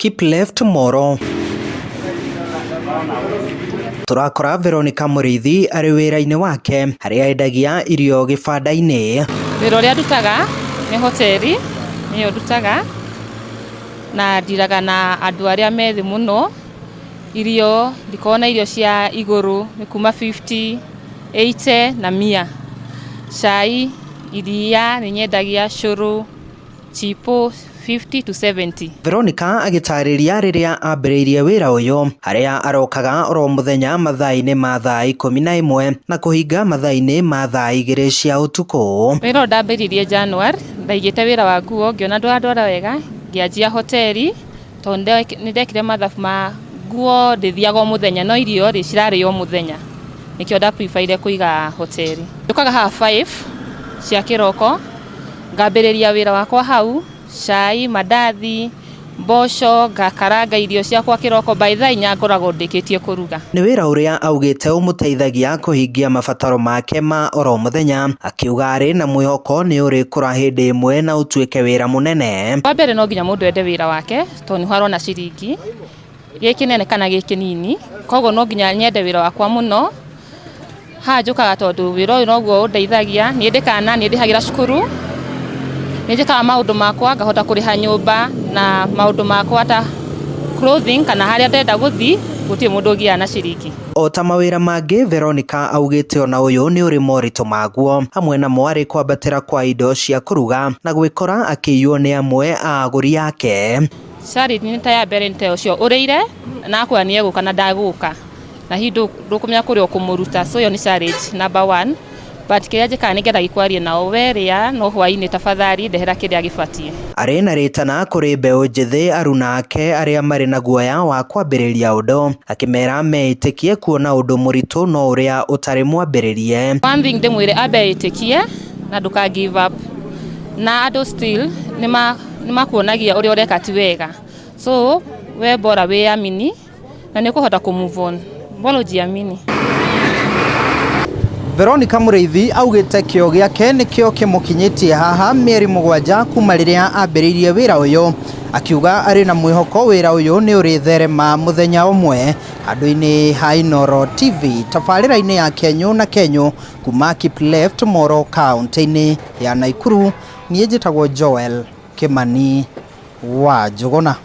Keep Left Moro. Turakora Veronica Muriithi ari wira-ini wake haria endagia irio gibanda-ini. Wira uria ndutaga ni hoteli niyo ndutaga na ndiraga na andu aria methi muno. Irio ndikona irio cia iguru ni kuma 50, 80 na 100. Cai iria ni nyendagia curu chipo 50 to 70. Veronica agitariria riria ambiriirie wira uyu haria arokaga oro muthenya mathaa-ini ma thaa 11 na kuhinga mathaa-ini ma thaa 2 cia utuku. Wira ndambiriirie January ndaigite wira wa nguo ngiona ndwara wega ngianjia hoteli tondu ndekire mathabu ma nguo ndithiaga o muthenya no irio ri cirario muthenya nikio nda prefer kuiga hoteli. Ndukaga ha 5 cia kiroko ngambiriria wira wakwa hau cai mandathi mboco ngakaranga irio ciakwa kiroko by thaa 4 ngoragwo ndikitie kuruga. Ni wira uria augite umuteithagia kuhingia mabataro make ma oro muthenya akiuga ari na mwihoko ni uri kura hindi imwe na utuike wira munene. Wa mbere no nginya mundu ende wira wake tondu harona ciringi giki nene kana giki nini koguo no nginya nyende wira wakwa muno. Ha njukaga tondu wira uyu noguo undeithagia ni ndikana ni ndihagira cukuru nijikaga maundu makwa ngahota kuriha nyumba na maundu makwa ta clothing kana haria ndenda guthi gutie mundu ungia na ciringi. O ta mawira mangi Veronica augite ona uyu ni uri morito maguo hamwe na mwari kwambatira kwa indo cia kuruga na gwikora akiywo ni amwe a aguri yake. Sari ni ta ya berente ucio urire na kwa nie guka na ndaguka na hindu ndukumya kuri okumuruta so yo ni challenge number 1. But kiria njikaga nigetha gikwarie nao weria no hwaini tafadhali ndehera kiria gibatie. Ari na ritana kuri mbeu njithi aruna ake aria mari na guoya wa kwambiriria undu akimera meitikie kuona undu muritu no uria utari mwambiririe. One thing ndimwire abeitikie na nduka give up na andu still nimakuonagia uria ureka ti wega so we bora we amini na nikuhota ku move on bolo jiamini. Veronica Muriithi augite kio giake nikio kimukinyitie haha mieri 7 kuma riria ambiriirie wira uyu akiuga ari na mwihoko wira uyu ni uri therema muthenya umwe andu-ini ha Inooro TV tabarira-ini ya Kenyu na Kenyu kuma Keep Left Moro county-ini ya Nakuru. Nie njitagwo Joel Kimani wa Njuguna.